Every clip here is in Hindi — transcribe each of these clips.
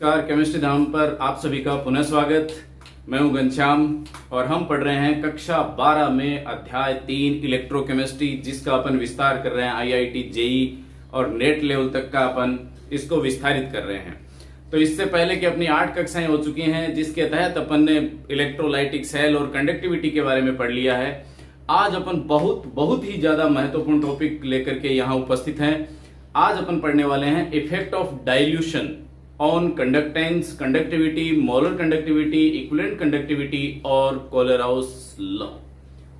नमस्कार, केमिस्ट्री धाम पर आप सभी का पुनः स्वागत। मैं हूं घनश्याम और हम पढ़ रहे हैं कक्षा 12 में अध्याय 3 इलेक्ट्रोकेमिस्ट्री, जिसका अपन विस्तार कर रहे हैं। आईआईटी, जेई और नेट लेवल तक का अपन इसको विस्तारित कर रहे हैं। तो इससे पहले कि अपनी 8 कक्षाएं हो चुकी हैं, जिसके तहत अपन ने इलेक्ट्रोलाइटिक सेल और कंडक्टिविटी के बारे में पढ़ लिया है। आज अपन बहुत ही ज्यादा महत्वपूर्ण टॉपिक लेकर के यहाँ उपस्थित हैं। आज अपन पढ़ने वाले हैं effect of dilution on conductance, conductivity, molar conductivity, equivalent conductivity और कोलेराउस लॉ।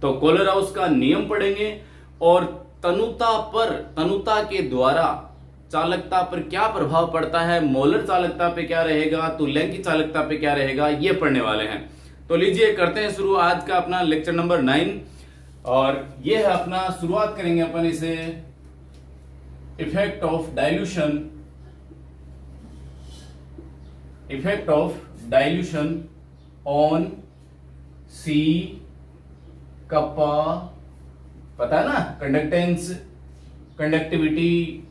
तो कोलेराउस का नियम पढ़ेंगे और तनुता के द्वारा चालकता पर क्या प्रभाव पड़ता है, मोलर चालकता पे क्या रहेगा, तुल्यांकी चालकता पे क्या रहेगा, ये पढ़ने वाले हैं। तो लीजिए करते हैं शुरू आज का अपना लेक्चर नंबर 9 और ये है अपना, शुरुआत करेंगे अपन इसे effect of dilution, effect of dilution on C kappa, पता है ना, कंडक्टेंस, कंडक्टिविटी,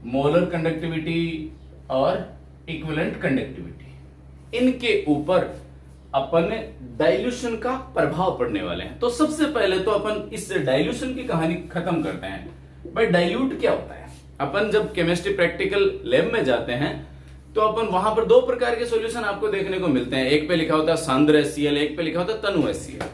मोलर कंडक्टिविटी और इक्विवेलेंट कंडक्टिविटी, इनके ऊपर अपन डाइल्यूशन का प्रभाव पड़ने वाले हैं। तो सबसे पहले तो अपन इस डाइल्यूशन की कहानी खत्म करते हैं। भाई डाइल्यूट क्या होता है? अपन जब केमिस्ट्री प्रैक्टिकल लैब में जाते हैं तो अपन वहां पर दो प्रकार के सॉल्यूशन आपको देखने को मिलते हैं। एक पे लिखा होता है सांद्र HCl, एक पे लिखा होता है तनु HCl।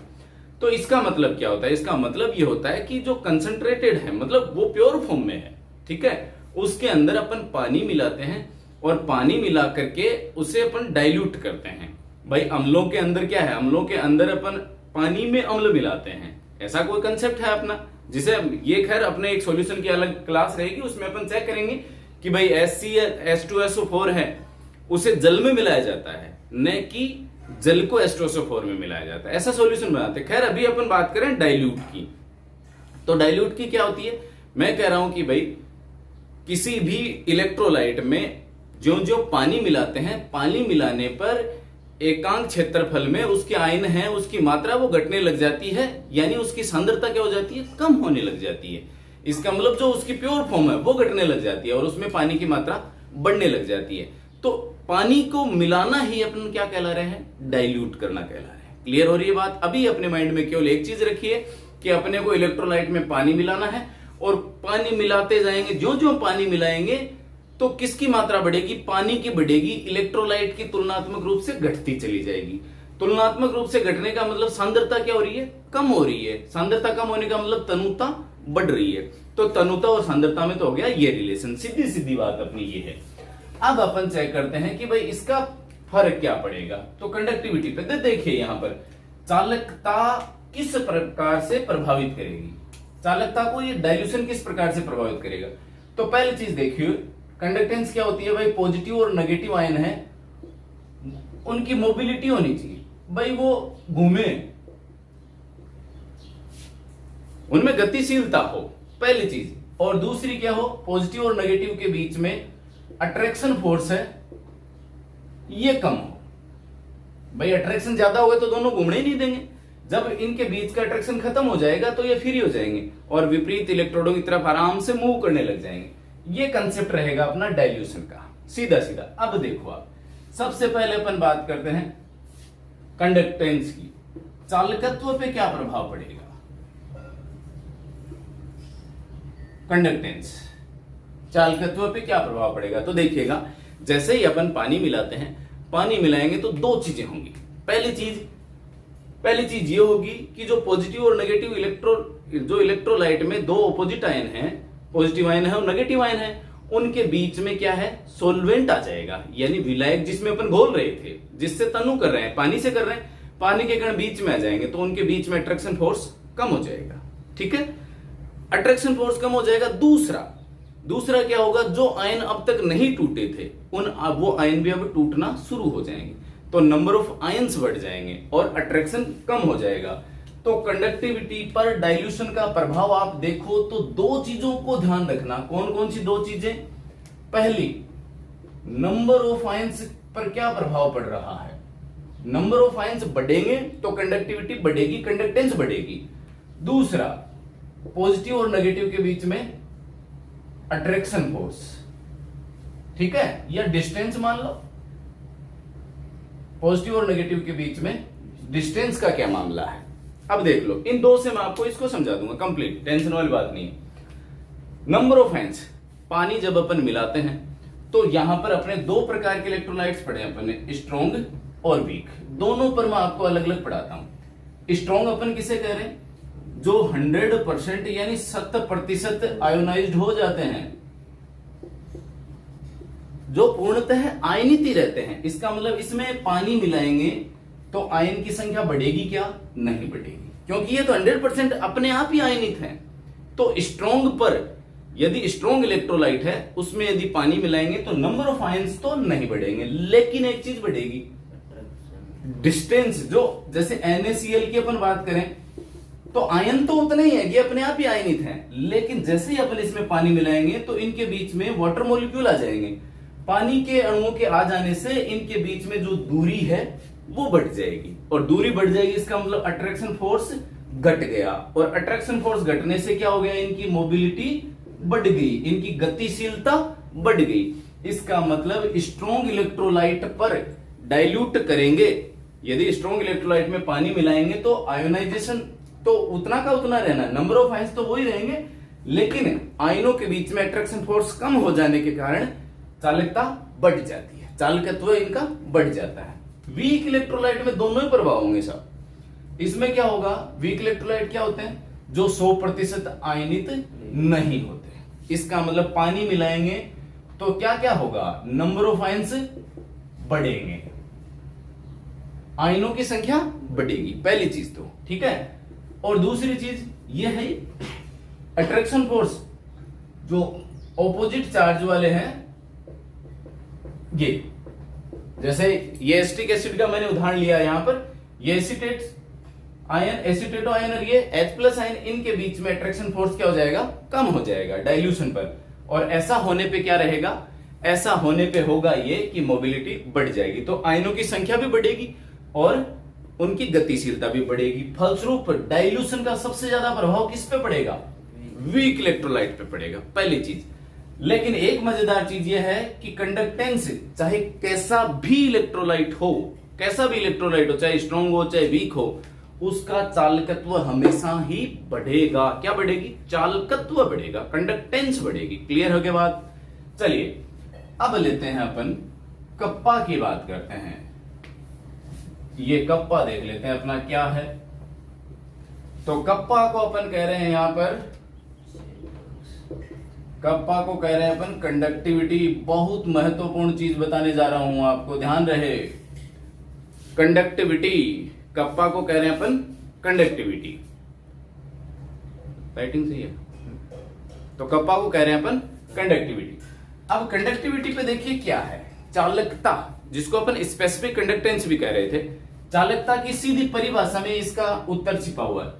तो इसका मतलब क्या होता है? इसका मतलब ये होता है कि जो कंसंट्रेटेड है, मतलब वो प्योर फॉर्म में है, ठीक है, उसके अंदर अपन पानी मिलाते हैं और पानी मिला करके उसे अपन डाइल्यूट करते हैं। भाई अम्लों के अंदर क्या है? अम्लों के अंदर अपन पानी में अम्ल मिलाते हैं, ऐसा कोई कंसेप्ट है अपना, जिसे ये खैर अपने एक सॉल्यूशन की अलग क्लास रहेगी, उसमें अपन चेक करेंगे कि भाई H2SO4 है, उसे जल में मिलाया जाता है, न कि जल को H2SO4 में मिलाया जाता है, ऐसा सॉल्यूशन बनाते हैं। खैर अभी अपन बात करें डाइल्यूट की। तो डाइल्यूट की क्या होती है? मैं कह रहा हूं कि भाई किसी भी इलेक्ट्रोलाइट में जो जो पानी मिलाते हैं, पानी मिलाने पर एकांक क्षेत्रफल में उसके आयन है, उसकी मात्रा वो घटने लग जाती है, यानी उसकी सांद्रता क्या हो जाती है? कम होने लग जाती है। इसका मतलब जो उसकी प्योर फॉर्म है वो घटने लग जाती है और उसमें पानी की मात्रा बढ़ने लग जाती है। तो पानी को मिलाना ही अपन क्या कहला रहे हैं? डाइल्यूट करना कहला रहे हैं। क्लियर हो रही है बात? अभी अपने माइंड में केवल एक चीज रखिए कि अपने को इलेक्ट्रोलाइट में पानी मिलाना है और पानी मिलाते जाएंगे, जो जो पानी मिलाएंगे तो किसकी मात्रा बढ़ेगी? पानी की बढ़ेगी, इलेक्ट्रोलाइट की तुलनात्मक रूप से घटती चली जाएगी। तुलनात्मक रूप से घटने का मतलब सांद्रता क्या हो रही है? कम हो रही है। सांद्रता कम होने का मतलब तनुता बढ़ रही है। तो तनुता और सांद्रता में तो हो गया ये रिलेशन, सीधी सीधी बात अपनी ये है। अब अपन चेक करते हैं कि भाई इसका फर्क क्या पड़ेगा। तो कंडक्टिविटी पे देखिए, यहां पर चालकता किस प्रकार से प्रभावित करेगी, चालकता को ये डाइल्यूशन किस प्रकार से प्रभावित करेगा। तो पहली चीज देखिए, कंडक्टेंस क्या होती है? भाई पॉजिटिव और नेगेटिव आयन है, उनकी मोबिलिटी होनी चाहिए, भाई वो घूमे, उनमें गतिशीलता हो, पहली चीज। और दूसरी क्या हो? पॉजिटिव और नेगेटिव के बीच में अट्रैक्शन फोर्स है, ये कम हो। भाई अट्रैक्शन ज्यादा होगा तो दोनों घूमने ही नहीं देंगे। जब इनके बीच का अट्रैक्शन खत्म हो जाएगा तो ये फ्री हो जाएंगे और विपरीत इलेक्ट्रोडों की तरफ आराम से मूव करने लग जाएंगे। ये कंसेप्ट रहेगा अपना डाइल्यूशन का, सीधा सीधा। अब देखो आप, सबसे पहले अपन बात करते हैं कंडक्टेंस की। चालकत्व पे क्या प्रभाव पड़ेगा? कंडक्टेंस, चालकत्व पे क्या प्रभाव पड़ेगा? तो देखिएगा, जैसे ही अपन पानी मिलाते हैं, पानी मिलाएंगे तो दो चीजें होंगी। पहली चीज ये होगी कि जो पॉजिटिव और नेगेटिव इलेक्ट्रोलाइट में दो ऑपोजिट आयन हैं, पॉजिटिव आयन है और नेगेटिव आयन है, उनके बीच में क्या है? सोल्वेंट आ जाएगा, यानी विलायक जिसमें अपन घोल रहे थे, जिससे तनु कर रहे हैं, पानी से कर रहे हैं, पानी के कण बीच में आ जाएंगे तो उनके बीच में अट्रैक्शन फोर्स कम हो जाएगा। ठीक है, अट्रैक्शन फोर्स कम हो जाएगा। दूसरा क्या होगा? जो आयन अब तक नहीं टूटे थे, वो आयन भी अब टूटना शुरू हो जाएंगे, तो नंबर ऑफ आयन्स बढ़ जाएंगे और अट्रैक्शन कम हो जाएगा। तो कंडक्टिविटी पर डाइल्यूशन का प्रभाव आप देखो तो दो चीजों को ध्यान रखना। कौन कौन सी दो चीजें? पहली, नंबर ऑफ आयन्स पर क्या प्रभाव पड़ रहा है? नंबर ऑफ आयन्स बढ़ेंगे तो कंडक्टिविटी बढ़ेगी, कंडक्टेंस बढ़ेगी। दूसरा, पॉजिटिव और नेगेटिव के बीच में अट्रैक्शन फोर्स, ठीक है, या डिस्टेंस मान लो, पॉजिटिव और नेगेटिव के बीच में डिस्टेंस का क्या मामला है। अब देख लो, इन दो से मैं आपको इसको समझा दूंगा कंप्लीट, टेंशन वाली बात नहीं है। नंबर ऑफ आयंस, पानी जब अपन मिलाते हैं तो यहां पर अपने दो प्रकार के इलेक्ट्रोलाइट्स पढ़े हैं अपन ने, स्ट्रॉन्ग और वीक। दोनों पर मैं आपको अलग अलग पढ़ाता हूं। स्ट्रॉन्ग अपन किसे कह रहे हैं, जो 100% यानी 70% आयोनाइज्ड हो जाते हैं, जो पूर्णतः आयनित ही रहते हैं। इसका मतलब इसमें पानी मिलाएंगे तो आयन की संख्या बढ़ेगी क्या, नहीं बढ़ेगी, क्योंकि ये तो 100% अपने आप ही आयनित है। तो स्ट्रॉन्ग पर यदि स्ट्रॉन्ग इलेक्ट्रोलाइट है उसमें यदि पानी मिलाएंगे तो नंबर ऑफ आयंस तो नहीं बढ़ेंगे, लेकिन एक चीज बढ़ेगी, डिस्टेंस। जो जैसे NaCl की अपन बात करें तो आयन तो उतना ही है, ये अपने आप ही आयनित है, लेकिन जैसे ही अपन इसमें पानी मिलाएंगे तो इनके बीच में वाटर मॉलिक्यूल आ जाएंगे। पानी के अणुओं के आ जाने से इनके बीच में जो दूरी है वो बढ़ जाएगी, और दूरी बढ़ जाएगी इसका मतलब अट्रैक्शन फोर्स घट गया, और अट्रैक्शन फोर्स घटने से क्या हो गया, इनकी मोबिलिटी बढ़ गई, इनकी गतिशीलता बढ़ गई। इसका मतलब स्ट्रॉन्ग इलेक्ट्रोलाइट पर डाइल्यूट करेंगे, यदि स्ट्रॉन्ग इलेक्ट्रोलाइट में पानी मिलाएंगे तो आयोनाइजेशन तो उतना का उतना रहना, नंबर ऑफ आयंस तो वही रहेंगे, लेकिन आयनों के बीच में अट्रैक्शन फोर्स कम हो जाने के कारण चालकता बढ़ जाती है, चालकत्व इनका बढ़ जाता है। वीक इलेक्ट्रोलाइट में दोनों ही प्रभाव होंगे साहब। इसमें क्या होगा, वीक इलेक्ट्रोलाइट क्या होते हैं, जो 100% आयनित नहीं होते। इसका मतलब पानी मिलाएंगे तो क्या क्या होगा, नंबर ऑफ आयंस बढ़ेंगे, आयनों की संख्या बढ़ेगी, पहली चीज तो ठीक है। और दूसरी चीज यह है अट्रैक्शन फोर्स, जो ऑपोजिट चार्ज वाले हैं, ये जैसे ये एसिटिक एसिड का मैंने उदाहरण लिया यहां पर, ये एसिटेट आयन, एसिटेटो आयन और ये H+ आयन, इनके बीच में अट्रैक्शन फोर्स क्या हो जाएगा, कम हो जाएगा डाइल्यूशन पर। और ऐसा होने पे क्या रहेगा, ऐसा होने पे होगा ये कि मोबिलिटी बढ़ जाएगी, तो आयनों की संख्या भी बढ़ेगी और उनकी गतिशीलता भी बढ़ेगी। फलस्वरूप डाइल्यूशन का सबसे ज्यादा प्रभाव किस पे पड़ेगा, वीक इलेक्ट्रोलाइट पे पड़ेगा, पहली चीज। लेकिन एक मजेदार चीज यह है कि कंडक्टेंस, चाहे कैसा भी इलेक्ट्रोलाइट हो, कैसा भी इलेक्ट्रोलाइट हो, चाहे स्ट्रॉन्ग हो चाहे वीक हो, उसका चालकत्व हमेशा ही बढ़ेगा। क्या बढ़ेगी, चालकत्व बढ़ेगा, कंडक्टेंस बढ़ेगी। क्लियर हो गया बात। चलिए अब लेते हैं अपन कप्पा की बात करते हैं। ये कप्पा देख लेते हैं अपना क्या है। तो कप्पा को अपन कह रहे हैं यहां पर, कप्पा को कह रहे हैं अपन कंडक्टिविटी। बहुत महत्वपूर्ण चीज बताने जा रहा हूं आपको, ध्यान रहे, कंडक्टिविटी। कप्पा को कह रहे हैं अपन कंडक्टिविटी, राइटिंग सही है। तो कप्पा को कह रहे हैं अपन कंडक्टिविटी। अब कंडक्टिविटी पे देखिए क्या है, चालकता, जिसको अपन स्पेसिफिक कंडक्टेंस भी कह रहे थे। चालकता की सीधी परिभाषा में इसका उत्तर छिपा हुआ है।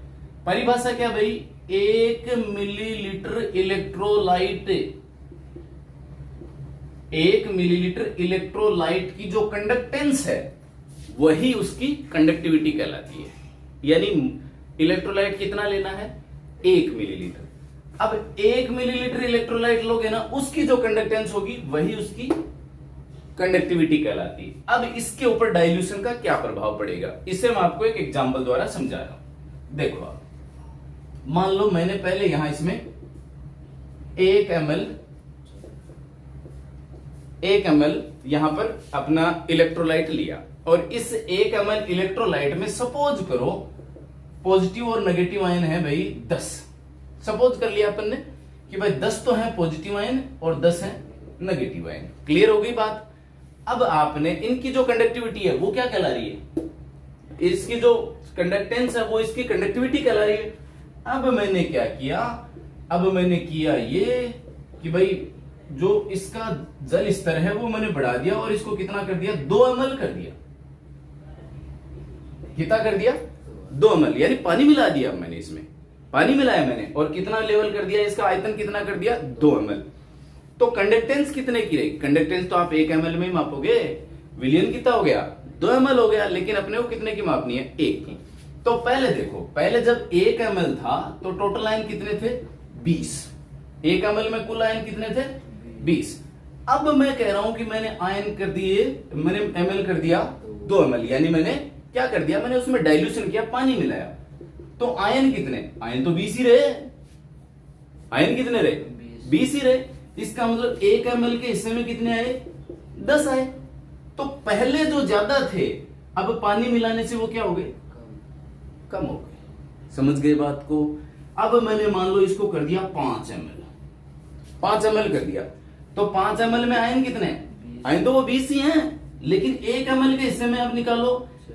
परिभाषा क्या भाई, 1 मिलीलीटर इलेक्ट्रोलाइट, 1 मिलीलीटर इलेक्ट्रोलाइट की जो कंडक्टेंस है वही उसकी कंडक्टिविटी कहलाती है। यानी इलेक्ट्रोलाइट कितना लेना है, 1 मिलीलीटर। अब 1 मिलीलीटर इलेक्ट्रोलाइट लोगे ना, उसकी जो कंडक्टेंस होगी वही उसकी कंडक्टिविटी कहलाती है। अब इसके ऊपर डाइल्यूशन का क्या प्रभाव पड़ेगा, इसे मैं आपको एक एग्जांपल द्वारा समझा रहा हूं। देखो आप, मान लो मैंने पहले यहां इसमें 1 ml यहां पर अपना इलेक्ट्रोलाइट लिया, और इस 1 ml इलेक्ट्रोलाइट में सपोज करो पॉजिटिव और नेगेटिव आयन है भाई 10। सपोज कर लिया अपन ने कि भाई 10 तो है पॉजिटिव आयन और 10 है नेगेटिव आयन। क्लियर हो गई बात। अब आपने इनकी जो कंडक्टिविटी है वो क्या कहला रही है, इसकी जो कंडक्टेंस है वो इसकी कंडक्टिविटी कहला रही है। अब मैंने क्या किया, अब मैंने किया ये कि भाई जो इसका जल स्तर है वो मैंने बढ़ा दिया, और इसको कितना कर दिया, 2 ml कर दिया। कितना कर दिया, 2 ml, यानी पानी मिला दिया। मैंने इसमें पानी मिलाया मैंने, और कितना लेवल कर दिया, इसका आयतन कितना कर दिया, 2 ml। तो कंडक्टेंस कितने की रहेगी, कंडक्टेंस तो आप 1 ml में ही मापोगे, विलियन कितना हो गया, 2 ml हो गया, लेकिन अपने को कितने की मापनी है, 1 की। तो पहले देखो, पहले जब 1 ml था तो टोटल आयन कितने थे, 20। 1 ml में कुल आयन कितने थे, 20। अब मैं कह रहा हूं कि मैंने आयन कर दिए, मैंने ml कर दिया 2 ml, यानी मैंने क्या कर दिया, मैंने उसमें डाइल्यूशन किया, पानी मिलाया। तो आयन कितने, आयन तो 20 ही रहे, आयन कितने रहे, 20 ही रहे। इसका मतलब 1 ml के हिस्से में कितने आए, 10 आए। तो पहले जो ज्यादा थे अब पानी मिलाने से वो क्या हो गए, कम हो गए। समझ गए बात को। अब मैंने मान लो इसको कर दिया 5 ml, 5 ml कर दिया, तो 5 ml में आयन कितने, आयन तो वो 20 ही हैं, लेकिन 1 ml के हिस्से में आप निकालो।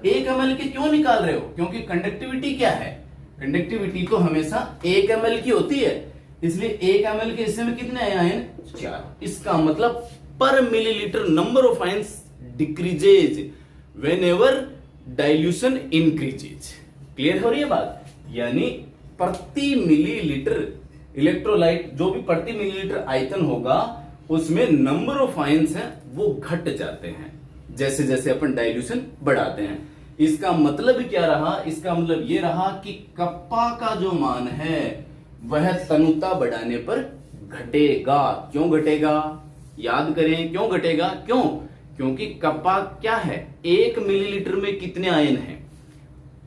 1 ml के क्यों निकाल रहे हो, क्योंकि कंडक्टिविटी क्या है, कंडक्टिविटी तो हमेशा 1 ml की होती है, इसलिए 1 ml के हिस्से में कितने आए आयन, 4। इसका मतलब पर millilitre number of ions decreases whenever dilution increases. Clear हो रही है बात, यानी प्रति मिलीलीटर इलेक्ट्रोलाइट, जो भी प्रति मिलीलीटर आयतन होगा उसमें नंबर ऑफ आयंस है वो घट जाते हैं जैसे जैसे अपन डाइल्यूशन बढ़ाते हैं। इसका मतलब क्या रहा, इसका मतलब ये रहा कि कप्पा का जो मान है वह तनुता बढ़ाने पर घटेगा। क्यों घटेगा, याद करें क्यों घटेगा, क्यों, क्योंकि कप्पा क्या है, 1 मिलीलीटर में कितने आयन हैं,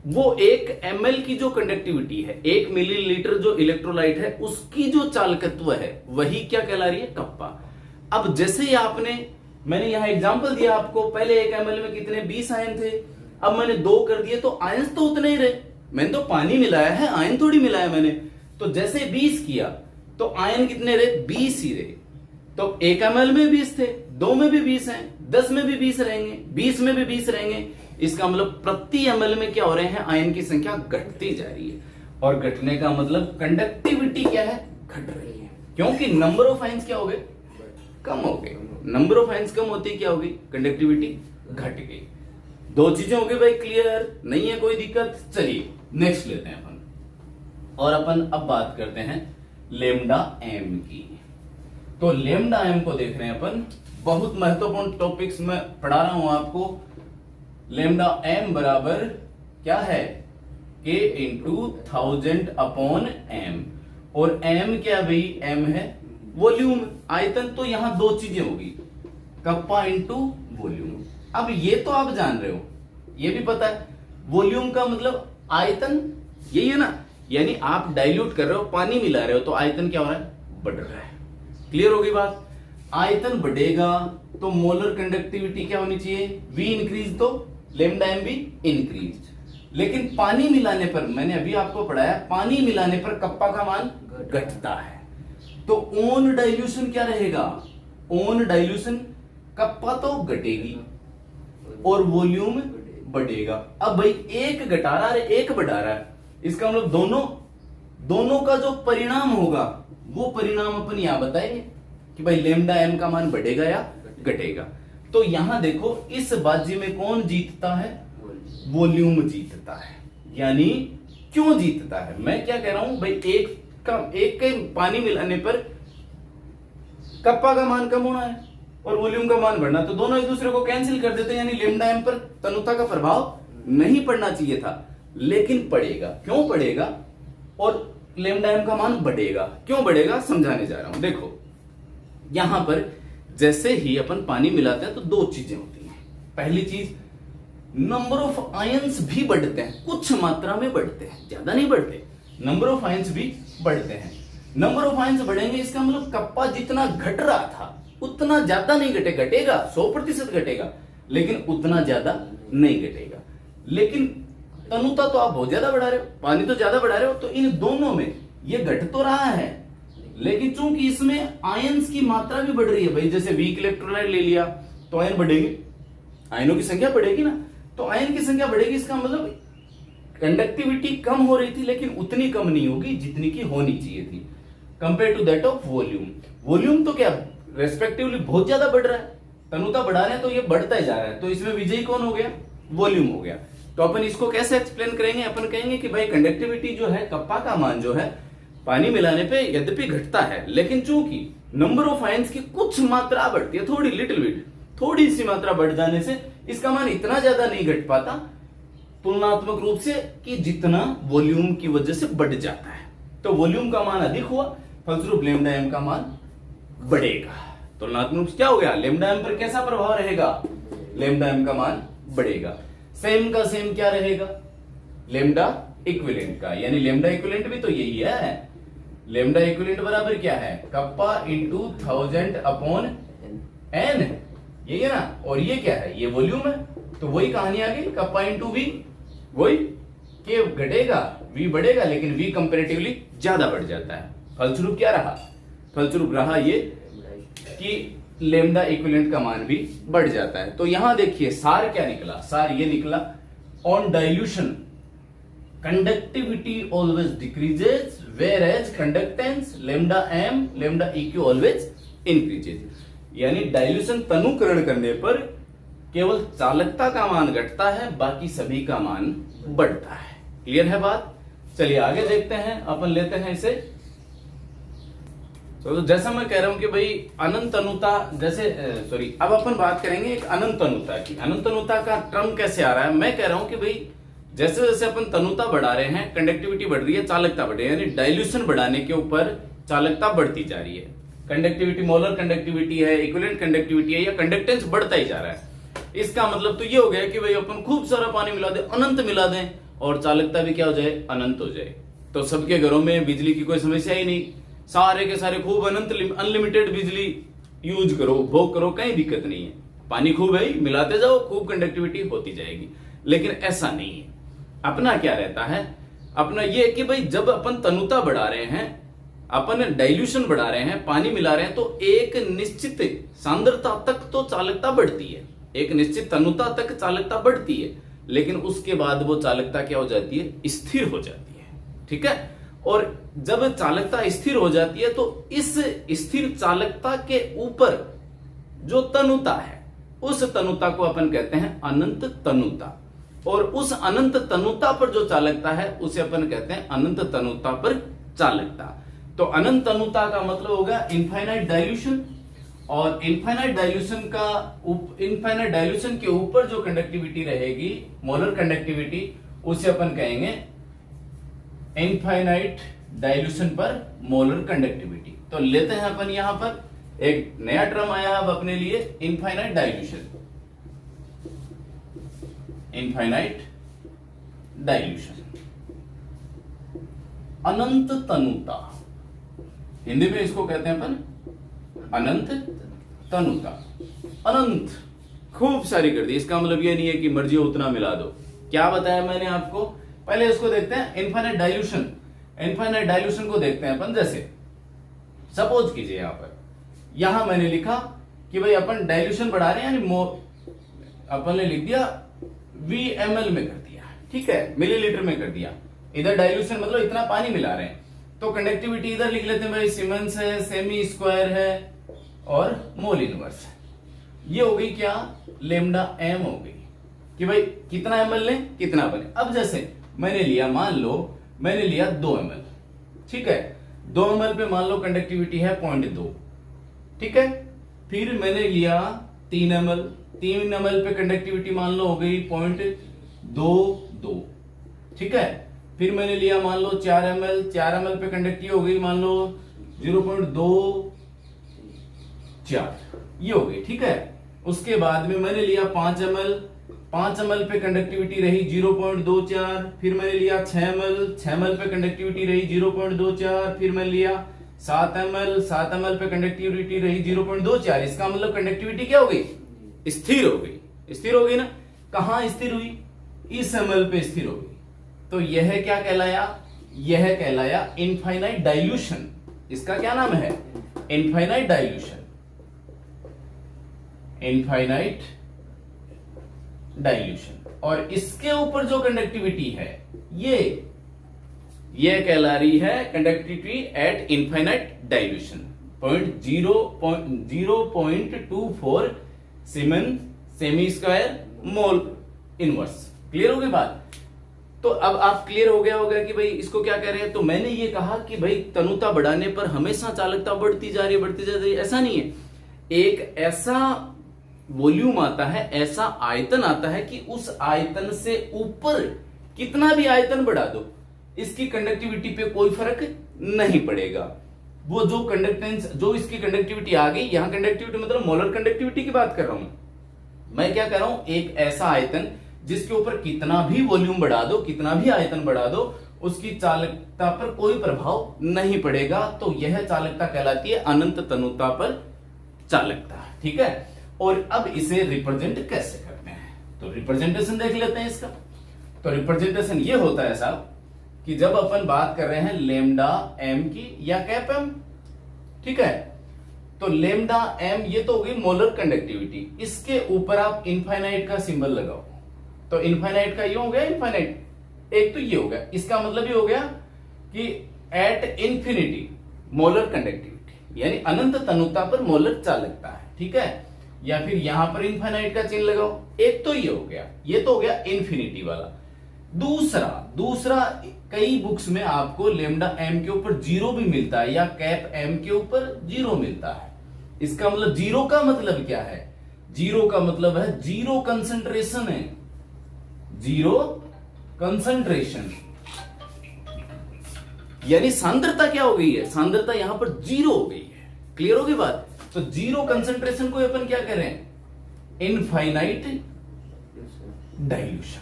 वो 1 ml की जो कंडक्टिविटी है, 1 मिलीलीटर जो इलेक्ट्रोलाइट है उसकी जो चालकत्व है वही क्या कहला रही है, कप्पा। अब जैसे ही आपने, मैंने यहां एग्जांपल दिया आपको, पहले 1 ml में कितने 20 आयन थे, अब मैंने 2 कर दिए तो आयन तो उतने ही रहे, मैंने तो पानी मिलाया है, आयन थोड़ी मिलाया मैंने। तो जैसे 20 किया तो आयन कितने रहे, 20 ही रहे। तो 1 ml में 20 थे, 2 में भी 20 हैं, 10 में भी 20 रहेंगे, 20 में भी 20 रहेंगे। इसका मतलब प्रति ml में क्या हो रहे हैं, आयन की संख्या घटती जा रही है, और घटने का मतलब कंडक्टिविटी क्या है, घट रही है, क्योंकि नंबर ऑफ आयंस क्या हो गए, कम हो गए। नंबर ऑफ आयंस कम होती क्या होगी, कंडक्टिविटी घट गई। 2 चीजें हो गई भाई, क्लियर, नहीं है कोई दिक्कत। चलिए नेक्स्ट लेते हैं अपन, और अपन अब बात करते हैं लेमडा एम की। तो लेमडा एम को देख रहे हैं अपन, बहुत महत्वपूर्ण टॉपिक्स में पढ़ा रहा हूं आपको। लेमडा एम बराबर क्या है, के इंटू 1000 अपॉन एम, और एम क्या भाई, एम है वॉल्यूम, आयतन। तो यहां 2 चीजें होगी, कप्पा इंटू वॉल्यूम। अब ये तो आप जान रहे हो, ये भी पता है, वॉल्यूम का मतलब आयतन, यही है ना, यानी आप डाइल्यूट कर रहे हो, पानी मिला रहे हो, तो आयतन क्या हो रहा है, बढ़ रहा है। क्लियर होगी बात, आयतन बढ़ेगा तो मोलर कंडक्टिविटी क्या होनी चाहिए, V इंक्रीज, तो लेमडा एम भी इंक्रीज। लेकिन पानी मिलाने पर, मैंने अभी आपको पढ़ाया, पानी मिलाने पर कप्पा का मान घटता है। तो ऑन डाइल्यूशन क्या रहेगा, ऑन डाइल्यूशन कप्पा तो घटेगी और वॉल्यूम बढ़ेगा। अब भाई एक घटा रहा है, एक बढ़ा रहा है, इसका मतलब दोनों का जो परिणाम होगा वो परिणाम अपन यहां बताएंगे कि भाई लेमडा एम का मान बढ़ेगा या घटेगा। तो यहां देखो, इस बाजी में कौन जीतता है, वॉल्यूम जीतता है। यानी क्यों जीतता है, मैं क्या कह रहा हूं भाई, एक के पानी मिलाने पर कप्पा का मान कम होना है और वॉल्यूम का मान बढ़ना, तो दोनों एक दूसरे को कैंसिल कर देते हैं, यानी लेमडा एम पर तनुता का प्रभाव नहीं पड़ना चाहिए था, लेकिन पड़ेगा। क्यों पड़ेगा, और लेमडा एम का मान बढ़ेगा। क्यों बढ़ेगा, समझाने जा रहा हूं। देखो यहां पर जैसे ही अपन पानी मिलाते हैं तो 2 चीजें होती हैं। पहली चीज, नंबर ऑफ आयंस भी बढ़ते हैं, कुछ मात्रा में बढ़ते हैं, ज्यादा नहीं बढ़ते, नंबर ऑफ आयंस भी बढ़ते हैं। नंबर ऑफ आयंस बढ़ेंगे, इसका मतलब कप्पा जितना घट रहा था उतना ज्यादा नहीं घटेगा, 100% घटेगा, लेकिन उतना ज्यादा नहीं घटेगा। लेकिन तनुता तो आप बहुत ज्यादा बढ़ा रहे हो, पानी तो ज्यादा बढ़ा रहे हो, तो इन दोनों में ये घट तो रहा है, लेकिन चूंकि इसमें आयंस की मात्रा भी बढ़ रही है भाई, जैसे वीक इलेक्ट्रोलाइट ले लिया तो आयन बढ़ेंगे, आयनों की संख्या बढ़ेगी ना, तो आयन की संख्या बढ़ेगी, इसका मतलब कंडक्टिविटी कम हो रही थी, लेकिन उतनी कम नहीं होगी जितनी की होनी चाहिए थी, compare to that of volume. Volume तो क्या रेस्पेक्टिवली बहुत ज्यादा बढ़ रहा है, तनुता बढ़ा रहे हैं तो ये बढ़ता ही जा रहा है, तो इसमें विजयी कौन हो गया, वॉल्यूम हो गया। तो अपन इसको कैसे एक्सप्लेन करेंगे, अपन कहेंगे कि भाई कंडक्टिविटी जो है, कप्पा का मान जो है पानी मिलाने पे यद्यपि घटता है, लेकिन चूंकि नंबर ऑफ आयंस की कुछ मात्रा बढ़ती है, थोड़ी लिटिल बिट, थोड़ी सी मात्रा बढ़ जाने से इसका मान इतना ज्यादा नहीं घट पाता तुलनात्मक रूप से कि जितना वॉल्यूम की वजह से बढ़ जाता है। तो वॉल्यूम का मान अधिक हुआ, फलस्वरूप लेमडा एम का मान बढ़ेगा। तुलनात्मक क्या हो गया, लेमडा एम पर कैसा प्रभाव रहेगा, लेमडा एम का मान बढ़ेगा। सेम का सेम क्या रहेगा, लेमडा इक्विवेलेंट का, यानी लेमडा इक्विवेलेंट भी तो यही है, लेमडा इक्विवेलेंट बराबर क्या है, कप्पा इंटू 1000 अपॉन एन, यही है ना, और ये क्या है, ये वॉल्यूम है, तो वही कहानी आ गई, कप्पा इंटू वी, वही के घटेगा वी बढ़ेगा, लेकिन वी कंपेरेटिवली ज्यादा बढ़ जाता है। फलस्वरूप क्या रहा, फलस्वरूप रहा ये कि लेमडा इक्विवेलेंट का मान भी बढ़ जाता है। तो यहां देखिए सार क्या निकला, सार ये निकला, on dilution conductivity always decreases whereas conductance lambda m lambda eq always increases, यानी डाइल्यूशन तनुकरण करने पर केवल चालकता का मान घटता है, बाकी सभी का मान बढ़ता है। क्लियर है बात, चलिए आगे देखते हैं, अपन लेते हैं इसे। तो जैसा मैं कह रहा हूं कि भाई अनंत अनुता, जैसे सॉरी, अब अपन बात करेंगे एक अनंत अनुता की। अनंत अनुता का टर्म कैसे आ रहा है, मैं कह रहा हूं कि भाई जैसे जैसे अपन तनुता बढ़ा रहे हैं, कंडक्टिविटी बढ़ रही है, चालकता बढ़ रही है, यानी डाइल्यूशन बढ़ाने के ऊपर चालकता बढ़ती जा रही है। कंडक्टिविटी मोलर कंडक्टिविटी है, इक्विवेलेंट कंडक्टिविटी है, या कंडक्टेंस बढ़ता ही जा रहा है। इसका मतलब तो ये हो गया कि भाई अपन खूब सारा पानी मिला दें, अनंत मिला दें, और चालकता भी क्या हो जाए, अनंत हो जाए, तो सबके घरों में बिजली की कोई समस्या ही नहीं, सारे के सारे खूब अनंत अनलिमिटेड बिजली यूज करो, उपभोग करो, कहीं दिक्कत नहीं है, पानी खूब है, मिलाते जाओ, खूब कंडक्टिविटी होती जाएगी। लेकिन ऐसा नहीं है, अपना क्या रहता है, अपना ये कि भाई जब अपन तनुता बढ़ा रहे हैं, अपन डाइल्यूशन बढ़ा रहे हैं, पानी मिला रहे हैं, तो एक निश्चित सांद्रता तक तो चालकता बढ़ती है, एक निश्चित तनुता तक चालकता बढ़ती है, लेकिन उसके बाद वो चालकता क्या हो जाती है, स्थिर हो जाती है। ठीक है, और जब चालकता स्थिर हो जाती है तो इस स्थिर चालकता के ऊपर जो तनुता है, उस तनुता को अपन कहते हैं अनंत तनुता, और उस अनंत तनुता पर जो चालकता है उसे अपन कहते हैं अनंत तनुता पर चालकता। तो अनंत तनुता का मतलब होगा इनफाइनाइट डाइल्यूशन, और इनफाइनाइट डाइल्यूशन के ऊपर जो कंडक्टिविटी रहेगी, मोलर कंडक्टिविटी, उसे अपन कहेंगे इनफाइनाइट डाइल्यूशन पर मोलर कंडक्टिविटी। तो लेते हैं अपन यहां पर एक नया टर्म आया अब अपने लिए, इनफाइनाइट डाइल्यूशन, इनफाइनाइट डाइल्यूशन, अनंत तनुता, हिंदी में इसको कहते हैं अपन अनंत तनुता। अनंत खूब सारी कर दी, इसका मतलब ये नहीं है कि मर्जी हो उतना मिला दो। क्या बताया मैंने आपको, पहले इसको देखते हैं इनफाइनाइट डाइल्यूशन। इनफाइनाइट डाइल्यूशन को देखते हैं अपन, जैसे सपोज कीजिए यहां मैंने लिखा कि भाई अपन डाइल्यूशन बढ़ा रहे हैं, यानी अपन ने लिख दिया VmL में कर दिया, ठीक है, मिलीलीटर में कर दिया, इधर डाइल्यूशन मतलब इतना पानी मिला रहे हैं, तो कंडक्टिविटी इधर लिख लेते हैं भाई, सीमेंस है, सेमी स्क्वायर है, और मोल इनवर्स है। ये हो गई क्या, लेमडा एम हो गई, कि भाई कितना ml लें, कितना बने। अब जैसे मैंने लिया, मान लो मैंने लिया 2 ml, ठीक है, 2 ml पे मान लो कंडक्टिविटी है 0.2, ठीक है, फिर मैंने लिया 3 ml, 3 ml पे कंडक्टिविटी मान लो हो गई 0.22, ठीक है, फिर मैंने लिया मान लो 4 ml, 4 ml पे कंडक्टिविटी हो गई मान लो 0.24, ये हो गई, ठीक है। उसके बाद में मैंने लिया 5 ml, 5 ml पे कंडक्टिविटी रही 0.24, फिर मैंने लिया 6 ml, 6 ml पे कंडक्टिविटी रही 0.24, फिर मैंने लिया 7 ml, 7 ml पे कंडक्टिविटी रही 0.24। इसका मतलब कंडक्टिविटी क्या हो गई, स्थिर हो गई, स्थिर हो गई ना। कहां स्थिर हुई, इस ml पे स्थिर हो गई, तो यह क्या कहलाया, यह कहलाया इनफाइनाइट डाइल्यूशन। इसका क्या नाम है, इनफाइनाइट डाइल्यूशन, इनफाइनाइट डाइल्यूशन। और इसके ऊपर जो कंडक्टिविटी है ये कहला रही है conductivity at infinite dilution, 0.24 siemens semi square mole inverse. Clear हो गई बात। तो अब आप क्लियर हो गया होगा कि भाई इसको क्या कह रहे हैं। तो मैंने ये कहा कि भाई तनुता बढ़ाने पर हमेशा चालकता बढ़ती जा रही है, बढ़ती जा रही है, ऐसा नहीं है। एक ऐसा वॉल्यूम आता है, ऐसा आयतन आता है कि उस आयतन से ऊपर कितना भी आयतन बढ़ा दो, इसकी कंडक्टिविटी पे कोई फर्क नहीं पड़ेगा। वो जो कंडक्टेंस, जो इसकी कंडक्टिविटी आ गई, यहां कंडक्टिविटी मतलब मोलर कंडक्टिविटी की बात कर रहा हूं मैं। क्या कर रहा हूं, एक ऐसा आयतन जिसके ऊपर कितना भी वॉल्यूम बढ़ा दो, कितना भी आयतन बढ़ा दो, उसकी चालकता पर कोई प्रभाव नहीं पड़ेगा, तो यह चालकता कहलाती है अनंत तनुता पर चालकता। ठीक है, और अब इसे रिप्रेजेंट कैसे करते हैं, तो रिप्रेजेंटेशन देख लेते हैं इसका। तो रिप्रेजेंटेशन ये होता है साहब कि जब अपन बात कर रहे हैं लेमडा एम की या कैप एम, ठीक है, तो लेमडा एम ये तो हो गई मोलर कंडक्टिविटी, इसके ऊपर आप इनफाइनाइट का सिंबल लगाओ, तो इनफाइनाइट का ये हो गया इनफाइनाइट, एक तो ये हो गया, इसका मतलब ये हो गया कि एट इंफिनिटी मोलर कंडक्टिविटी, यानी अनंत तनुता पर मोलर चालकता है। ठीक है, या फिर यहां पर इनफाइनाइट का चिन्ह लगाओ, एक तो ये हो गया, ये तो हो गया इंफिनिटी वाला। दूसरा कई बुक्स में आपको लेमडा एम के ऊपर जीरो भी मिलता है या कैप एम के ऊपर जीरो मिलता है। इसका मतलब जीरो का मतलब क्या है, जीरो का मतलब है जीरो कंसंट्रेशन है, जीरो कंसंट्रेशन, यानी सांद्रता क्या हो गई है, सांद्रता यहां पर जीरो हो गई है। क्लियर होगी बात। तो जीरो कंसंट्रेशन को अपन क्या कह रहे हैं, इनफाइनाइट डाइल्यूशन।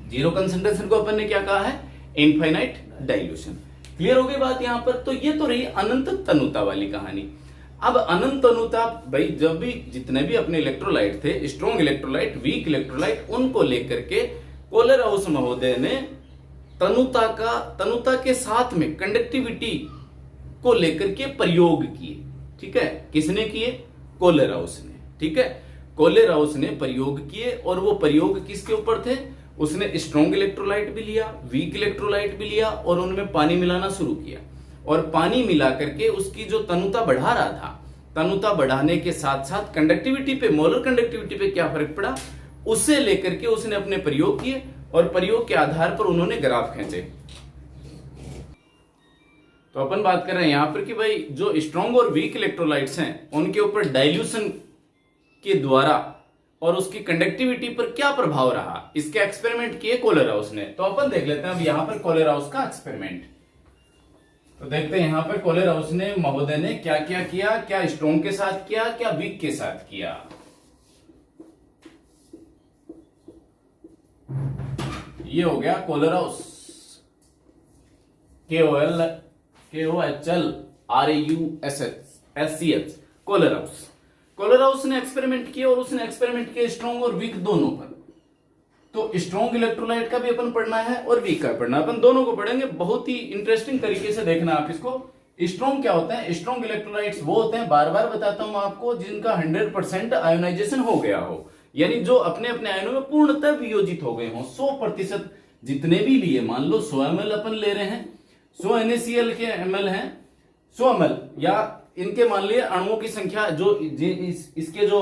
जीरो कंसंट्रेशन को अपन ने क्या कहा है, इनफाइनाइट डाइल्यूशन। क्लियर हो गई बात यहां पर। तो ये तो रही अनंत तनुता वाली कहानी। अब अनंत तनुता भाई, जब भी जितने भी अपने इलेक्ट्रोलाइट थे, स्ट्रॉन्ग इलेक्ट्रोलाइट, वीक इलेक्ट्रोलाइट, उनको लेकर के कोलेराउस महोदय ने तनुता के साथ में कंडक्टिविटी को लेकर के प्रयोग किए। ठीक है, किसने किए, कोलेराउस ने। ठीक है, कोलेराउस ने प्रयोग किए, और वो प्रयोग किसके ऊपर थे, उसने स्ट्रॉन्ग इलेक्ट्रोलाइट भी लिया, वीक इलेक्ट्रोलाइट भी लिया, और उनमें पानी मिलाना शुरू किया, और पानी मिला करके उसकी जो तनुता बढ़ा रहा था, तनुता बढ़ाने के साथ साथ कंडक्टिविटी पे, मोलर कंडक्टिविटी पे क्या फर्क पड़ा, उससे लेकर के उसने अपने प्रयोग किए, और प्रयोग के आधार पर उन्होंने ग्राफ खींचे। तो अपन बात कर रहे हैं यहां पर कि भाई जो स्ट्रॉन्ग और वीक इलेक्ट्रोलाइट्स हैं, उनके ऊपर डाइल्यूशन के द्वारा और उसकी कंडक्टिविटी पर क्या प्रभाव रहा, इसके एक्सपेरिमेंट किए कोलेराउस ने। तो अपन देख लेते हैं अब यहां पर कोलेराउस का एक्सपेरिमेंट। तो देखते हैं यहां पर कोलेराउस ने महोदय ने क्या क्या किया, क्या स्ट्रॉन्ग के साथ किया, क्या वीक के साथ किया। ये हो गया कोलेराउस, KOHLRAUSCH, कोलेराउस। कोलेराउस ने एक्सपेरिमेंट किया, और उसने एक्सपेरिमेंट किया स्ट्रॉन्ग और वीक दोनों पर। तो स्ट्रॉन्ग इलेक्ट्रोलाइट का भी अपन पढ़ना है और वीक का पढ़ना है, अपन दोनों को पढ़ेंगे। बहुत ही इंटरेस्टिंग तरीके से देखना आप इसको। स्ट्रॉन्ग क्या होता है, स्ट्रॉन्ग इलेक्ट्रोलाइट्स वो होते हैं, बार बार बताता हूं आपको, जिनका 100% आयोनाइजेशन हो गया हो, यानी जो अपने अपने आयनों में पूर्णतः वियोजित हो गए हो। 100% जितने भी लिए, मान लो 100 ml अपन ले रहे हैं, 100 NaCl के ml हैं, 100 ml, या इनके मान लिए अणुओं की संख्या जो इसके जो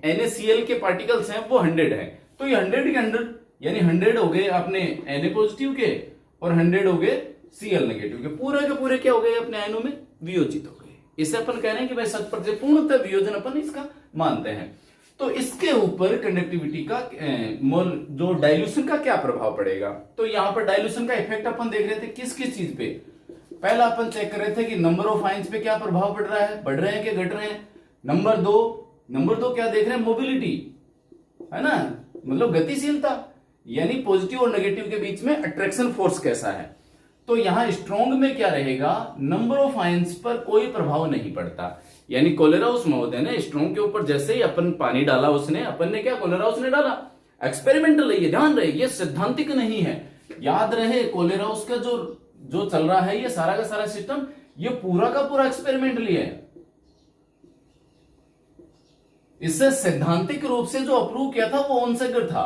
NaCl के पार्टिकल्स हैं वो 100 है, तो ये 100 के 100, यानी 100 हो गए अपने Na पॉजिटिव के और 100 हो गए Cl नेगेटिव के, पूरे के पूरे क्या हो गए, अपने आयनों में वियोजित हो गए। इसे अपन कह रहे हैं कि भाई 100% पूर्णतः वियोजन अपन इसका मानते हैं। तो इसके ऊपर कंडक्टिविटी का जो डाइल्यूशन का क्या प्रभाव पड़ेगा, तो यहां पर डाइल्यूशन का इफेक्ट अपन देख रहे थे किस किस चीज पे। पहला अपन चेक कर रहे थे कि नंबर ऑफ आयंस पे क्या प्रभाव पड़ रहा है, बढ़ रहे हैं कि घट रहे हैं। नंबर दो क्या देख रहे हैं, मोबिलिटी, है ना, मतलब गतिशीलता, यानी पॉजिटिव और नेगेटिव के बीच में अट्रैक्शन फोर्स कैसा है। तो यहां स्ट्रॉन्ग में क्या रहेगा, नंबर ऑफ आयंस पर कोई प्रभाव नहीं पड़ता, यानी कोलेराउस महोदय ने स्ट्रॉन्ग के ऊपर जैसे ही अपन पानी डाला, उसने अपन ने क्या, कोलेराउस ने डाला, एक्सपेरिमेंटल है ये, ध्यान रहे ये सैद्धांतिक नहीं है, याद रहे कोलेराउस का जो चल रहा है ये सारा का सारा सिस्टम, ये पूरा का पूरा एक्सपेरिमेंटल है। इससे सैद्धांतिक रूप से जो अप्रूव किया था वो ओनसेगर था,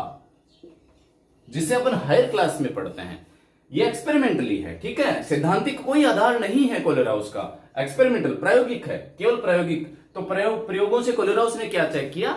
जिसे अपन हायर क्लास में पढ़ते हैं। ये एक्सपेरिमेंटली है, ठीक है, सैद्धांतिक कोई आधार नहीं है कोलेराउस का, एक्सपेरिमेंटल प्रायोगिक है, केवल प्रायोगिक। तो प्रयोगों से कोलेराउस ने क्या चेक किया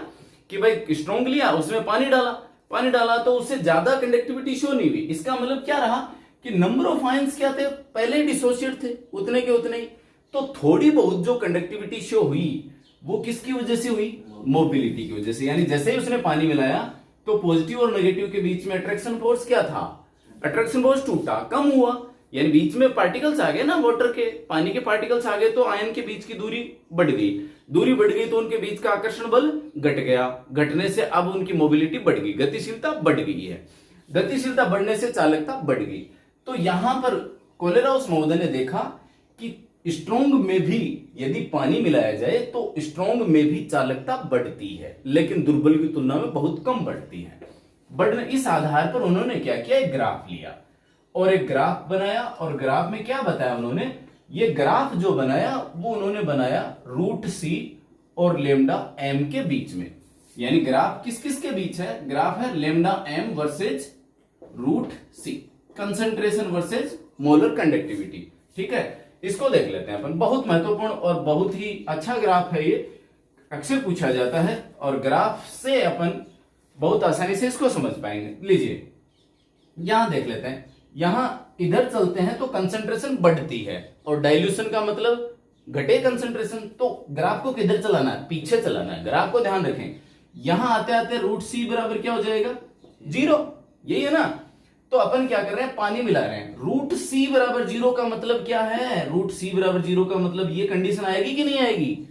कि भाई स्ट्रॉन्ग लिया, उसमें पानी डाला तो उससे ज्यादा कंडक्टिविटी शो नहीं हुई। इसका मतलब क्या रहा कि नंबर ऑफ आयंस क्या थे, पहले ही डिसोसिएट थे, उतने के उतने ही। तो थोड़ी बहुत जो कंडक्टिविटी शो हुई वो किसकी वजह से हुई, मोबिलिटी की वजह से। यानी जैसे ही उसने पानी मिलाया तो पॉजिटिव और नेगेटिव के बीच में अट्रैक्शन फोर्स क्या था, अट्रैक्शन फोर्स टूटा, कम हुआ। यानी बीच में पार्टिकल्स आ गए ना, वाटर के, पानी के पार्टिकल्स आ गए, तो आयन के बीच की दूरी बढ़ गई। दूरी बढ़ गई तो उनके बीच का आकर्षण बल घट गया, घटने से अब उनकी मोबिलिटी बढ़ गई, गतिशीलता बढ़ गई है। गतिशीलता बढ़ने से चालकता बढ़ गई। तो यहां पर कोलेराउस महोदय ने देखा कि स्ट्रोंग में भी यदि पानी मिलाया जाए तो स्ट्रोंग में भी चालकता बढ़ती है, लेकिन दुर्बल की तुलना में बहुत कम बढ़ती है। बढ़ने, इस आधार पर उन्होंने क्या किया, एक ग्राफ लिया और एक ग्राफ बनाया, और ग्राफ में क्या बताया उन्होंने, ये ग्राफ जो बनाया वो उन्होंने बनाया रूट सी और लेमडा एम के बीच में। यानी ग्राफ किस किस के बीच है, ग्राफ है लेमडा एम वर्सेज रूट सी, कंसंट्रेशन वर्सेज मोलर कंडक्टिविटी। ठीक है, इसको देख लेते हैं अपन। बहुत महत्वपूर्ण और बहुत ही अच्छा ग्राफ है ये, अक्सर पूछा जाता है और ग्राफ से अपन बहुत आसानी से इसको समझ पाएंगे। लीजिए यहां देख लेते हैं, यहां इधर चलते हैं तो कंसंट्रेशन बढ़ती है और डाइल्यूशन का मतलब घटे कंसंट्रेशन। तो ग्राफ को किधर चलाना है, पीछे चलाना है, ग्राफ को ध्यान रखें। यहां आते आते रूट सी बराबर क्या हो जाएगा, 0, यही है ना। तो अपन क्या कर रहे हैं, पानी मिला रहे हैं। रूट सी बराबर 0 का मतलब क्या है, रूट सी बराबर 0 का मतलब ये कंडीशन आएगी कि नहीं आएगी,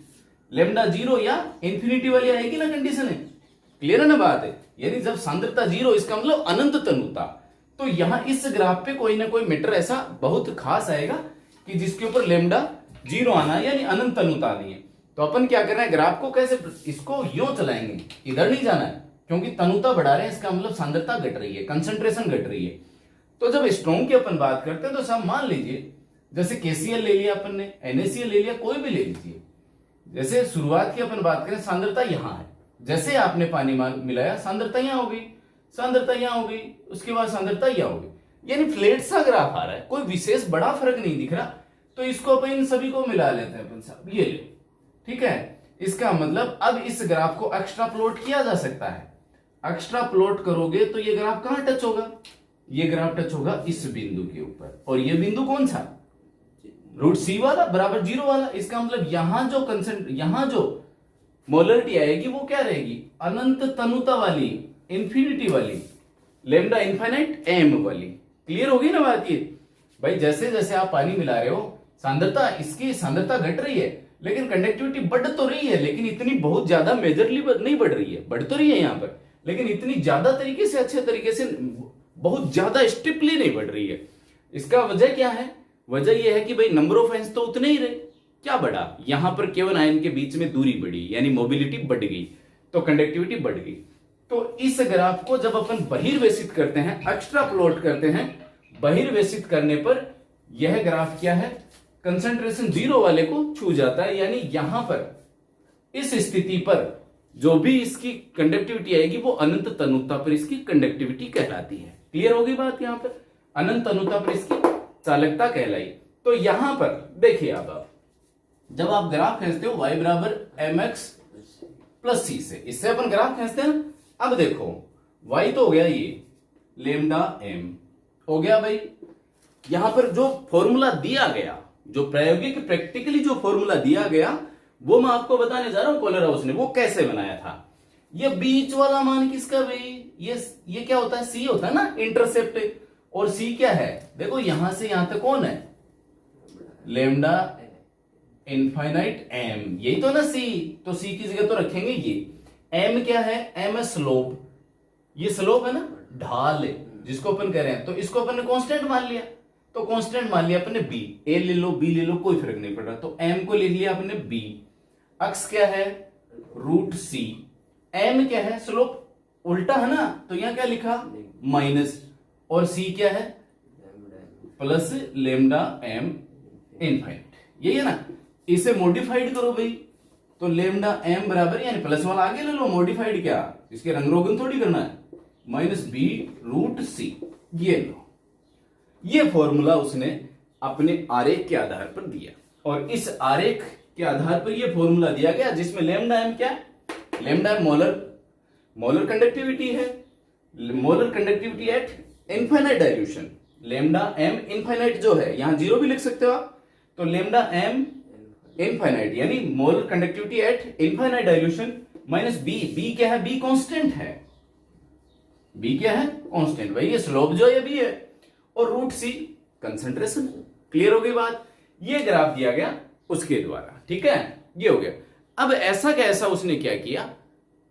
लेमडा 0 या इंफिनिटी वाली आएगी ना कंडीशन है। क्लियर है ना बात है, यानी जब सांद्रता 0 इसका मतलब अनंत तनुता। तो यहां इस ग्राफ पे कोई ना कोई मीटर ऐसा बहुत खास आएगा कि जिसके ऊपर लेमडा 0 आना है, यानी अनंत तनुता आनी है। तो अपन क्या कर रहे हैं, ग्राफ को कैसे, इसको यूं चलाएंगे, इधर नहीं जाना है, क्योंकि तनुता बढ़ा रहे हैं, इसका मतलब सांद्रता घट रही है, कंसंट्रेशन घट रही है। तो जब स्ट्रोंग की अपन बात करते हैं तो सब मान लीजिए, जैसे केसीएल ले लिया अपन ने, एनएसीएल ले लिया, कोई भी ले लीजिए। जैसे शुरुआत की अपन बात करें, सांद्रता यहां है, जैसे आपने पानी मिलाया सांद्रता यहां हो गई, सांद्रता यहां हो गई, उसके बाद सांद्रता यहां हो गई, यानी फ्लैट सा ग्राफ आ रहा है, कोई विशेष बड़ा फर्क नहीं दिख रहा। तो इसको अपन इन सभी को मिला लेते हैं अपन साहब, ये ले, ठीक है। इसका मतलब अब इस ग्राफ को एक्स्ट्रा प्लॉट किया जा सकता है। एक्स्ट्रा प्लॉट करोगे तो ये ग्राफ कहां टच होगा, ये ग्राफ टच होगा इस बिंदु के ऊपर, और ये बिंदु कौन सा, रूट सी वाला बराबर 0 वाला। इसका मतलब यहां जो मोलरिटी आएगी वो क्या रहेगी, अनंत तनुता वाली, इंफिनिटी वाली, लेमडा इनफाइनाइट एम वाली। क्लियर होगी ना बात ये भाई। जैसे जैसे आप पानी मिला रहे हो, सांद्रता, इसकी सांद्रता घट रही है, लेकिन कंडक्टिविटी बढ़ तो रही है, लेकिन इतनी बहुत ज्यादा मेजरली नहीं बढ़ रही है, बढ़ तो रही है यहां पर, लेकिन इतनी ज्यादा तरीके से, अच्छे तरीके से, बहुत ज्यादा स्टिपली नहीं बढ़ रही है। इसका वजह क्या है, वजह यह है कि भाई नंबर ऑफ आयंस तो उतने ही रहे, क्या बढ़ा, यहां पर केवल आयन के बीच में दूरी बढ़ी, यानी मोबिलिटी बढ़ गई, तो कंडक्टिविटी बढ़ गई। तो इस ग्राफ को जब अपन बहिर्वेशित करते हैं, एक्स्ट्रा प्लॉट करते हैं, बहिर्वेशित करने पर यह ग्राफ क्या है, कंसंट्रेशन 0 वाले को छू जाता है, यानी यहां पर इस स्थिति पर जो भी इसकी कंडक्टिविटी आएगी वो अनंत तनुता पर इसकी कंडक्टिविटी कहलाती है। क्लियर होगी बात, यहां पर अनंत तनुता पर इसकी चालकता कहलाई। तो यहां पर देखिए, अब जब आप ग्राफ खींचते हो y बराबर mx प्लस सी से, इससे अपन ग्राफ खींचते हैं। अब देखो y तो हो गया ये लेमडा m हो गया भाई। यहां पर जो फॉर्मूला दिया गया, जो प्रायोगिक प्रैक्टिकली जो फॉर्मूला दिया गया, वो मैं आपको बताने जा रहा हूं कोलेराउस ने वो कैसे बनाया था। ये बीच वाला मान किसका भाई, ये क्या होता है, c होता है ना, इंटरसेप्ट। और c क्या है, देखो यहां से यहां तक कौन है, लेमडा इनफाइनाइट m, यही तो ना c, तो c की जगह तो रखेंगे ये। m क्या है, m है स्लोप, ये स्लोप है ना, ढाल जिसको अपन कह रहे हैं, तो इसको अपन ने कांस्टेंट मान लिया। तो कांस्टेंट मान लिया अपन ने b, a ले लो b ले लो, कोई फर्क नहीं पड़ रहा। तो m को ले लिया अपन ने b, अक्स क्या है रूट c, m क्या है स्लोप, उल्टा है ना, तो यहां क्या लिखा माइनस, और c क्या है प्लस लेमडा m इनफाइनाइट, यही है ना। इसे मॉडिफाइड करो भाई, तो लेमडा m बराबर, यानी प्लस वाला आगे ले लो, मॉडिफाइड क्या, इसके रंग रोगन थोड़ी करना है, माइनस b रूट c, ये लो। ये फॉर्मूला उसने अपने आरेख के आधार पर दिया, और इस आरेख के आधार पर ये फॉर्मूला दिया गया जिसमें लेमडा m क्या है, लेमडा मोलर कंडक्टिविटी है, molar conductivity at infinite dilution, lambda m infinite जो है, यहां 0 भी लिख सकते हो आप। तो लेमडा m इनफाइनाइट यानी molar conductivity at infinite dilution minus b क्या है, b कांस्टेंट है, b क्या है कांस्टेंट भाई, ये स्लोप जो है b है, और रूट c कंसंट्रेशन। क्लियर हो गई बात? ये ग्राफ दिया गया उसके द्वारा, ठीक है, ये हो गया। अब ऐसा कैसा उसने क्या किया,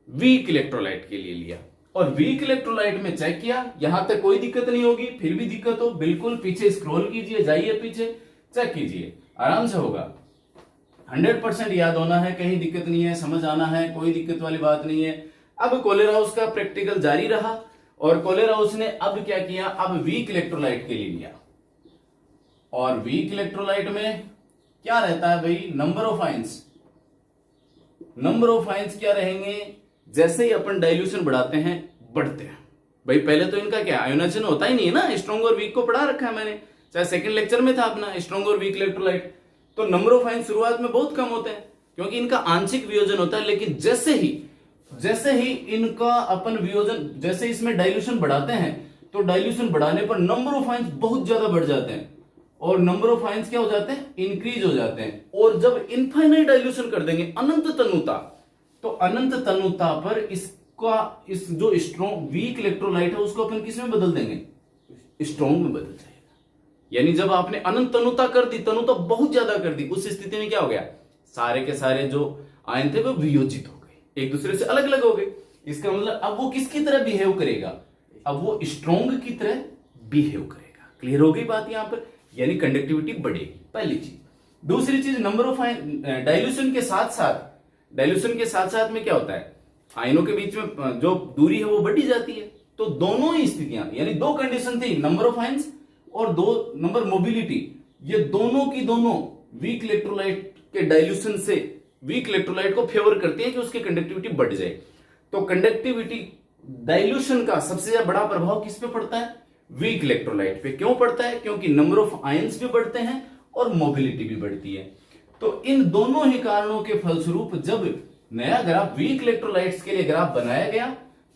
वीक इलेक्ट्रोलाइट के लिए लिया और वीक इलेक्ट्रोलाइट में चेक किया, यहां तक कोई दिक्कत नहीं होगी, फिर भी दिक्कत हो बिल्कुल पीछे स्क्रॉल कीजिए, जाइए पीछे, चेक कीजिए, आराम से होगा। 100% याद होना है, कहीं दिक्कत नहीं है, समझ आना है, कोई दिक्कत वाली बात नहीं है। अब कोलेराउस का प्रैक्टिकल जारी रहा और कोलेराउस ने अब क्या किया, अब वीक इलेक्ट्रोलाइट के लिए लिया। और वीक इलेक्ट्रोलाइट में क्या रहता है भाई, number of ions. Number of ions क्या रहेंगे, जैसे ही अपन डाइल्यूशन बढ़ाते हैं बढ़ते हैं। भाई पहले तो इनका क्या आयोनाइजेशन होता ही नहीं है ना, स्ट्रॉन्ग और वीक को पढ़ा रखा है मैंने, चाहे सेकंड लेक्चर में था अपना स्ट्रॉन्ग और वीक इलेक्ट्रोलाइट। तो नंबर ऑफ आयंस शुरुआत में बहुत कम होते हैं क्योंकि इनका आंशिक वियोजन होता है, लेकिन जैसे ही इनका अपन वियोजन, जैसे इसमें डाइल्यूशन बढ़ाते हैं तो डाइल्यूशन बढ़ाने पर नंबर ऑफ आयंस बहुत ज्यादा बढ़ जाते हैं और नंबर ऑफ आयंस क्या हो जाते हैं, इंक्रीज हो जाते हैं। और जब इनफाइनाइट डाइल्यूशन कर देंगे, अनंत तनुता, तो अनंत तनुता पर इस जो स्ट्रॉन्ग वीक इलेक्ट्रोलाइट है उसको अपन किस में बदल देंगे, स्ट्रॉन्ग में बदल जाएगा। यानी जब आपने अनंत तनुता कर दी, तनुता बहुत ज्यादा कर दी, उस स्थिति में क्या हो गया, सारे के सारे जो आयन थे वो वियोजित हो गए, एक दूसरे से अलग अलग हो गए। इसका मतलब अब वो किसकी तरह बिहेव करेगा, अब वो स्ट्रॉन्ग की तरह बिहेव करेगा। क्लियर हो गई बात यहां पर, यानी कंडक्टिविटी बढ़ेगी, पहली चीज। दूसरी चीज, नंबर ऑफ डाइल्यूशन के साथ साथ में क्या होता है, आयनों के बीच में जो दूरी है वो बढ़ी जाती है। तो दोनों ही स्थितियां, यानी दो कंडीशन थी, नंबर ऑफ आयंस और दो नंबर मोबिलिटी, ये दोनों की दोनों वीक इलेक्ट्रोलाइट के डाइल्यूशन से वीक इलेक्ट्रोलाइट को फेवर करती है कि उसकी कंडक्टिविटी बढ़ जाए। तो कंडक्टिविटी डाइल्यूशन का सबसे बड़ा प्रभाव किस पे पड़ता है, वीक इलेक्ट्रोलाइट पे। क्यों पड़ता है, क्योंकि नंबर ऑफ आयंस भी बढ़ते हैं और मोबिलिटी भी बढ़ती है। तो इन दोनों ही कारणों के फलस्वरूप जब नया ग्राफ वीक इलेक्ट्रोलाइट्स के लिए ग्राफ बनाया गया,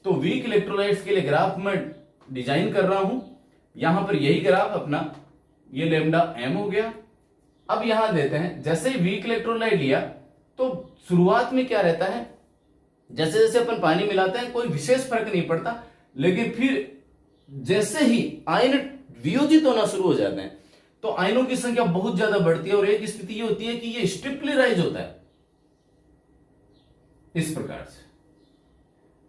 तो वीक इलेक्ट्रोलाइट्स के लिए ग्राफ मैं डिजाइन कर रहा हूं, यहां पर यही ग्राफ अपना, ये लेमडा एम हो गया। अब यहां देते हैं, जैसे ही वीक इलेक्ट्रोलाइट लिया तो शुरुआत में क्या रहता है, जैसे जैसे अपन पानी मिलाते हैं कोई विशेष फर्क नहीं पड़ता, लेकिन फिर जैसे ही आयन वियोजित होना शुरू हो जाते हैं तो आयनों की संख्या बहुत ज्यादा बढ़ती है और एक स्थिति ये होती है कि ये स्ट्रिक्टली राइज होता है इस प्रकार से,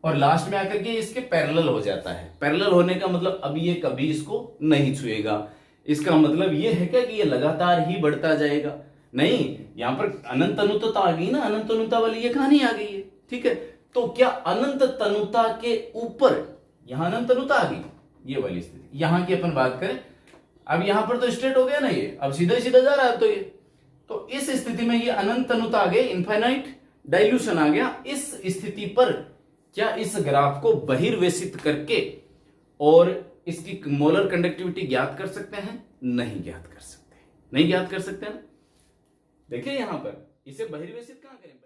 और लास्ट में आकर के इसके पैरेलल हो जाता है। पैरेलल होने का मतलब अब ये कभी इसको नहीं छुएगा, इसका मतलब ये है क्या कि ये लगातार ही बढ़ता जाएगा, नहीं, यहां पर अनंत तनुता आ गई ना, अनंत तनुता वाली ये कहानी आ गई है, ठीक है। तो क्या अनंत तनुता के ऊपर यहां अनंत तनुता आ गई, ये वाली स्थिति यहां की अपन बात करें, अब यहां पर तो स्ट्रेट हो गया ना, ये अब सीधा ही सीधा जा रहा है, तो ये, तो इस स्थिति में ये अनंत तनुता आ गई, इनफाइनाइट डाइल्यूशन आ गया। इस स्थिति पर क्या इस ग्राफ को बहिर्वेशित करके और इसकी मोलर कंडक्टिविटी ज्ञात कर सकते हैं? नहीं ज्ञात कर सकते, नहीं ज्ञात कर सकते ना। देखिए यहां पर इसे बहिर्वेशित कहां करें?